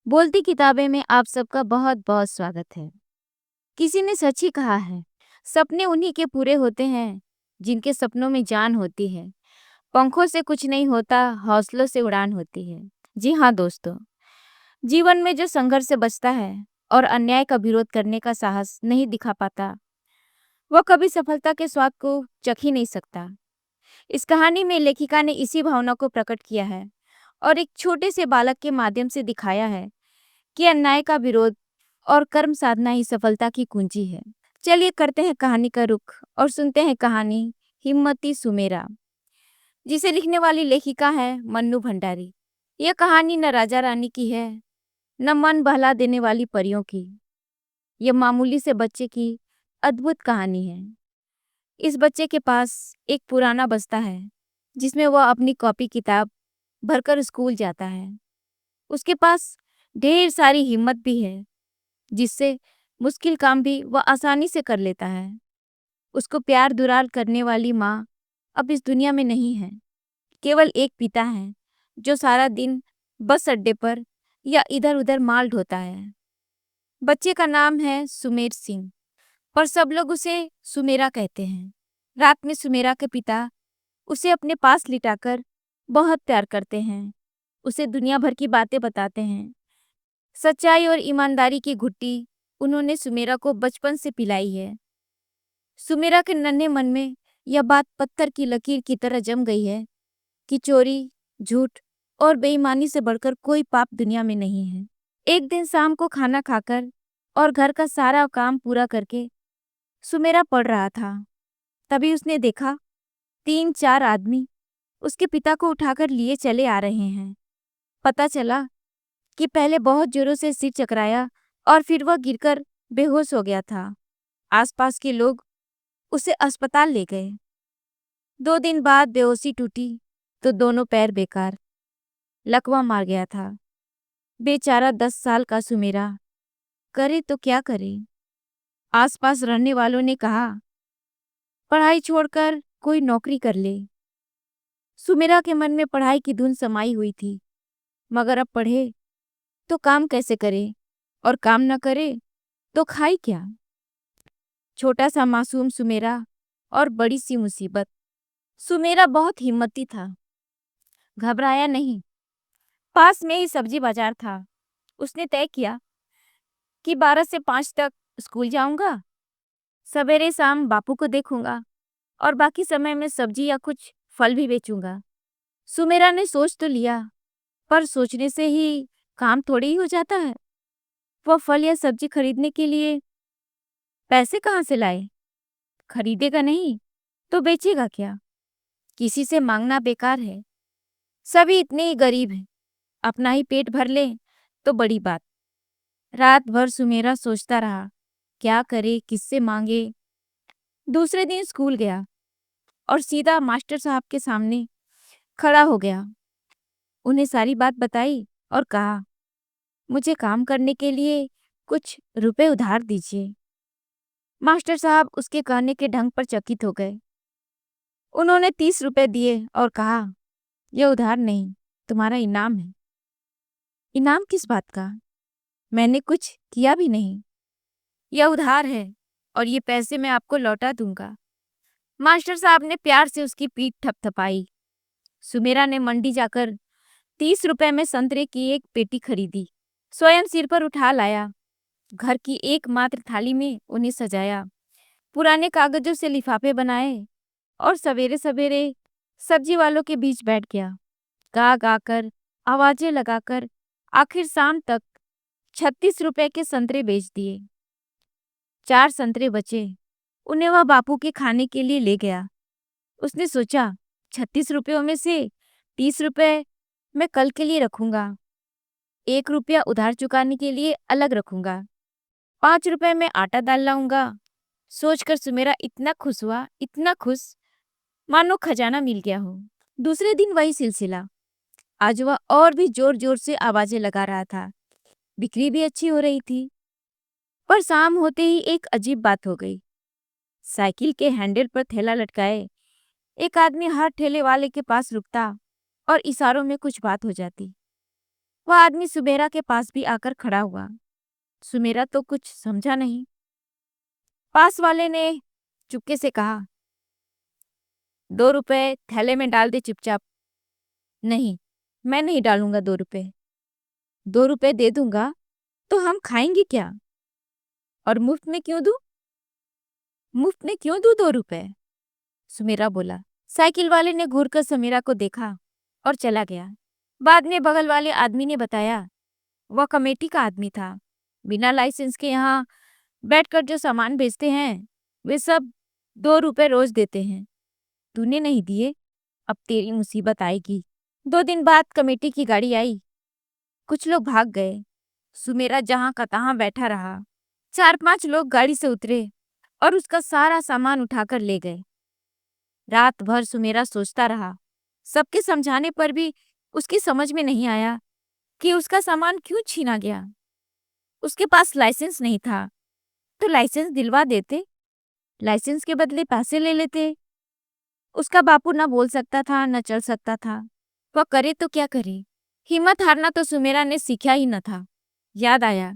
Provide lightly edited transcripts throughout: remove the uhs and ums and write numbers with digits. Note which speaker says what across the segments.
Speaker 1: बोलती किताबें में आप सबका बहुत बहुत स्वागत है। किसी ने सच ही कहा है, सपने उन्हीं के पूरे होते हैं जिनके सपनों में जान होती है। पंखों से कुछ नहीं होता, हौसलों से उड़ान होती है। जी हाँ दोस्तों, जीवन में जो संघर्ष से बचता है और अन्याय का विरोध करने का साहस नहीं दिखा पाता, वह कभी सफलता के स्वाद को चख ही नहीं सकता। इस कहानी में लेखिका ने इसी भावना को प्रकट किया है और एक छोटे से बालक के माध्यम से दिखाया है कि अन्याय का विरोध और कर्म साधना ही सफलता की कुंजी है। चलिए करते हैं कहानी का रुख और सुनते हैं कहानी हिम्मती सुमेरा, जिसे लिखने वाली लेखिका है मन्नू भंडारी। यह कहानी न राजा रानी की है, न मन बहला देने वाली परियों की। यह मामूली से बच्चे की अद्भुत कहानी है। इस बच्चे के पास एक पुराना बस्ता है जिसमें वह अपनी कॉपी किताब भरकर स्कूल जाता है। उसके पास ढेर सारी हिम्मत भी है जिससे मुश्किल काम भी वह आसानी से कर लेता है। उसको प्यार दुलार करने वाली माँ अब इस दुनिया में नहीं है। केवल एक पिता है जो सारा दिन बस अड्डे पर या इधर उधर माल ढोता है। बच्चे का नाम है सुमेर सिंह, पर सब लोग उसे सुमेरा कहते हैं। रात में सुमेरा के पिता उसे अपने पास लिटाकर बहुत प्यार करते हैं। उसे दुनिया भर की बातें बताते हैं। सच्चाई और ईमानदारी की घुट्टी उन्होंने सुमेरा को बचपन से पिलाई है। सुमेरा के नन्हे मन में यह बात पत्थर की लकीर की तरह जम गई है कि चोरी, झूठ और बेईमानी से बढ़कर कोई पाप दुनिया में नहीं है। एक दिन शाम को खाना खाकर और घर का सारा काम पूरा करके सुमेरा पढ़ रहा था। तभी उसने देखा 3-4 आदमी उसके पिता को उठाकर लिए चले आ रहे हैं। पता चला कि पहले बहुत जोरों से सिर चकराया और फिर वह गिरकर बेहोश हो गया था। आसपास के लोग उसे अस्पताल ले गए। 2 दिन बाद बेहोशी टूटी तो दोनों पैर बेकार, लकवा मार गया था। बेचारा 10 साल का सुमेरा करे तो क्या करे। आसपास रहने वालों ने कहा, पढ़ाई छोड़कर कोई नौकरी कर ले। सुमेरा के मन में पढ़ाई की धुन समाई हुई थी, मगर अब पढ़े तो काम कैसे करे और काम न करे तो खाई क्या। छोटा सा मासूम सुमेरा और बड़ी सी मुसीबत। सुमेरा बहुत हिम्मती था, घबराया नहीं। पास में ही सब्जी बाजार था। उसने तय किया कि 12 से 5 तक स्कूल जाऊंगा, सवेरे शाम बापू को देखूंगा और बाकी समय में सब्जी या कुछ फल भी बेचूंगा। सुमेरा ने सोच तो लिया, पर सोचने से ही काम थोड़ी ही हो जाता है। वह फल या सब्जी खरीदने के लिए पैसे कहाँ से लाए? खरीदेगा नहीं तो बेचेगा क्या? किसी से मांगना बेकार है। सभी इतने ही गरीब हैं, अपना ही पेट भर ले तो बड़ी बात। रात भर सुमेरा सोचता रहा, क्या करे, किससे मांगे। दूसरे दिन स्कूल गया और सीधा मास्टर साहब के सामने खड़ा हो गया। उन्हें सारी बात बताई और कहा, मुझे काम करने के लिए कुछ रुपए उधार दीजिए। मास्टर साहब उसके कहने के ढंग पर चकित हो गए। उन्होंने 30 रुपए दिए और कहा, यह उधार नहीं, तुम्हारा इनाम है। इनाम किस बात का? मैंने कुछ किया भी नहीं। यह उधार है और ये पैसे मैं आपको लौटा दूंगा। मास्टर साहब ने प्यार से उसकी पीठ थपथपाई। सुमेरा ने मंडी जाकर 30 रुपए में संतरे की एक पेटी खरीदी, स्वयं सिर पर उठा लाया। घर की एकमात्र थाली में उन्हें सजाया, पुराने कागजों से लिफाफे बनाए और सवेरे सवेरे सब्जी वालों के बीच बैठ गया। गा गा कर, आवाजें लगाकर आखिर शाम तक 36 रुपए के संतरे बेच दिए। 4 संतरे बचे, उन्हें वह बापू के खाने के लिए ले गया। उसने सोचा, 36 रुपयों में से 30 रुपए मैं कल के लिए रखूंगा, 1 रुपया उधार चुकाने के लिए अलग रखूंगा, 5 रुपए में आटा दाल लाऊंगा। सोचकर सुमेरा इतना खुश हुआ, इतना खुश, मानो खजाना मिल गया हो। दूसरे दिन वही सिलसिला। आज वह और भी जोर जोर से आवाजें लगा रहा था। बिक्री भी अच्छी हो रही थी। पर शाम होते ही एक अजीब बात हो गई। साइकिल के हैंडल पर थैला लटकाए एक आदमी हर ठेले वाले के पास रुकता और इशारों में कुछ बात हो जाती। वह आदमी सुमेरा के पास भी आकर खड़ा हुआ। सुमेरा तो कुछ समझा नहीं। पास वाले ने चुपके से कहा, 2 रुपए थैले में डाल दे चुपचाप। नहीं, मैं नहीं डालूंगा 2 रुपए। 2 रुपए दे दूंगा तो हम खाएंगे क्या? और मुफ्त में क्यों दूं? मुफ्त में क्यों दूं 2 रुपए? सुमेरा बोला। साइकिल वाले ने घूरकर सुमेरा को देखा और चला गया। बाद में बगल वाले आदमी ने बताया, वह कमेटी का आदमी था। बिना लाइसेंस के यहाँ बैठकर जो सामान बेचते हैं वे सब 2 रुपए रोज देते हैं। तूने नहीं दिए, अब तेरी मुसीबत आएगी। 2 दिन बाद कमेटी की गाड़ी आई। कुछ लोग भाग गए। सुमेरा जहां का तहां बैठा रहा। 4-5 लोग गाड़ी से उतरे और उसका सारा सामान उठाकर ले गए। रात भर सुमेरा सोचता रहा। सबके समझाने पर भी उसकी समझ में नहीं आया कि उसका सामान क्यों छीना गया। उसके पास लाइसेंस नहीं था तो लाइसेंस दिलवा देते, लाइसेंस के बदले पैसे ले लेते। उसका बापू न बोल सकता था न चल सकता था। वह करे तो क्या करे? हिम्मत हारना तो सुमेरा ने सीखा ही न था। याद आया,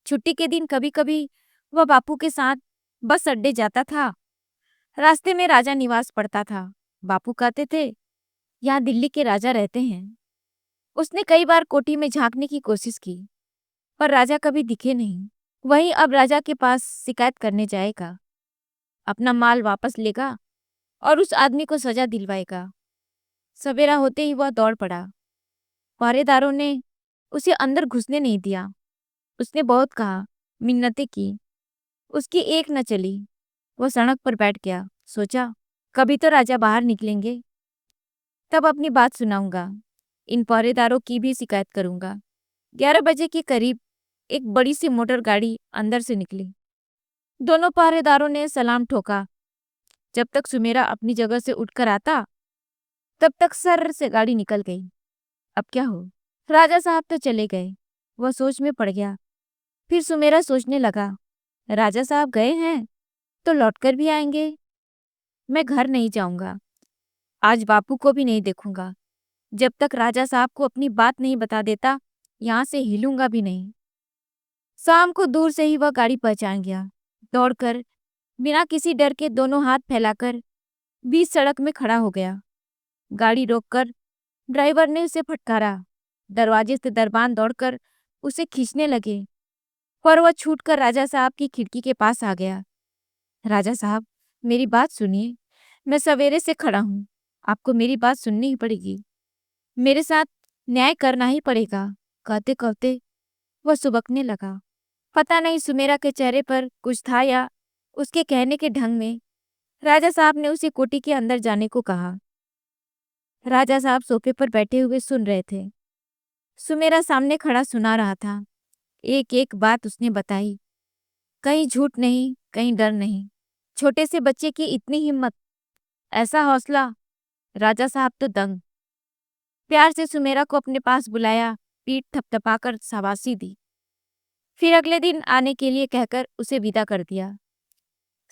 Speaker 1: छुट्टी के दिन कभी कभी वह बापू के साथ बस अड्डे जाता था। रास्ते में राजा निवास पड़ता था। बापू कहते थे, यहाँ दिल्ली के राजा रहते हैं। उसने कई बार कोठी में झांकने की कोशिश की पर राजा कभी दिखे नहीं। वही अब राजा के पास शिकायत करने जाएगा, अपना माल वापस लेगा और उस आदमी को सजा दिलवाएगा। सवेरा होते ही वह दौड़ पड़ा। पहरेदारों ने उसे अंदर घुसने नहीं दिया। उसने बहुत कहा, मिन्नतें की, उसकी एक न चली। वह सड़क पर बैठ गया। सोचा, कभी तो राजा बाहर निकलेंगे, तब अपनी बात सुनाऊंगा। इन पहरेदारों की भी शिकायत करूंगा। 11 बजे के करीब एक बड़ी सी मोटर गाड़ी अंदर से निकली। दोनों पहरेदारों ने सलाम ठोका। जब तक सुमेरा अपनी जगह से उठकर आता तब तक सर से गाड़ी निकल गई। अब क्या हो? राजा साहब तो चले गए। वह सोच में पड़ गया। फिर सुमेरा सोचने लगा, राजा साहब गए हैं तो लौटकर भी आएंगे। मैं घर नहीं जाऊंगा। आज बापू को भी नहीं देखूंगा। जब तक राजा साहब को अपनी बात नहीं बता देता यहाँ से हिलूंगा भी नहीं। शाम को दूर से ही वह गाड़ी पहचान गया। दौड़कर बिना किसी डर के दोनों हाथ फैलाकर बीच सड़क में खड़ा हो गया। गाड़ी रोककर ड्राइवर ने उसे फटकारा। दरवाजे से दरबान दौड़कर उसे खींचने लगे पर वह छूटकर राजा साहब की खिड़की के पास आ गया। राजा साहब, मेरी बात सुनिए। मैं सवेरे से खड़ा हूँ। आपको मेरी बात सुननी ही पड़ेगी। मेरे साथ न्याय करना ही पड़ेगा। कहते कहते वह सुबकने लगा। पता नहीं सुमेरा के चेहरे पर कुछ था या उसके कहने के ढंग में। राजा साहब ने उसे कोठी के अंदर जाने को कहा। राजा साहब सोफे पर बैठे हुए सुन रहे थे। सुमेरा सामने खड़ा सुना रहा था। एक एक बात उसने बताई। कहीं झूठ नहीं, कहीं डर नहीं। छोटे से बच्चे की इतनी हिम्मत, ऐसा हौसला। राजा साहब तो दंग। प्यार से सुमेरा को अपने पास बुलाया, पीठ थपथपाकर शाबाशी दी। फिर अगले दिन आने के लिए कहकर उसे विदा कर दिया।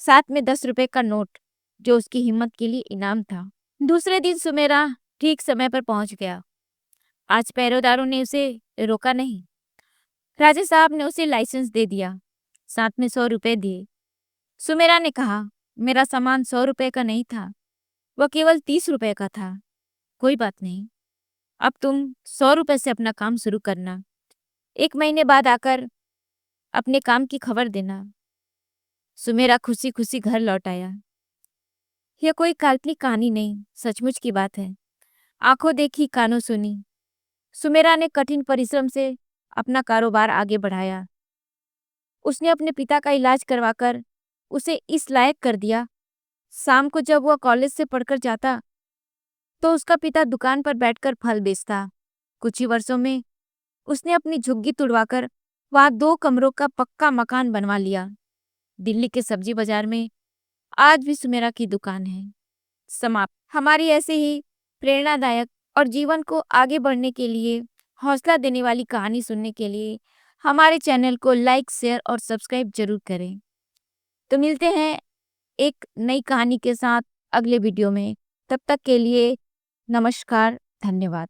Speaker 1: साथ में 10 रुपए का नोट जो उसकी हिम्मत के लिए इनाम था। दूसरे दिन सुमेरा ठीक समय पर पहुंच गया। आज पहरेदारों ने उसे रोका नहीं। राजा साहब ने उसे लाइसेंस दे दिया, साथ में 100 रुपए दिए। सुमेरा ने कहा, मेरा सामान 100 रुपए का नहीं था, वह केवल 30 रुपए का था। कोई बात नहीं, अब तुम 100 रुपए से अपना काम शुरू करना। 1 महीने बाद आकर अपने काम की खबर देना। सुमेरा खुशी खुशी घर लौट आया। यह कोई काल्पनिक कहानी नहीं, सचमुच की बात है। आंखों देखी, कानों सुनी। सुमेरा ने कठिन परिश्रम से अपना कारोबार आगे बढ़ाया। उसने अपने पिता का इलाज करवाकर उसे इस लायक कर दिया। शाम को जब वह कॉलेज से पढ़कर जाता तो उसका पिता दुकान पर बैठकर फल बेचता। कुछ ही वर्षों में उसने अपनी झुग्गी तुड़वाकर वहां 2 कमरों का पक्का मकान बनवा लिया। दिल्ली के सब्जी बाजार में आज भी सुमेरा की दुकान है। समाप्त। हमारी ऐसे ही प्रेरणादायक और जीवन को आगे बढ़ने के लिए हौसला देने वाली कहानी सुनने के लिए हमारे चैनल को लाइक, शेयर और सब्सक्राइब जरूर करें। तो मिलते हैं एक नई कहानी के साथ अगले वीडियो में। तब तक के लिए नमस्कार, धन्यवाद।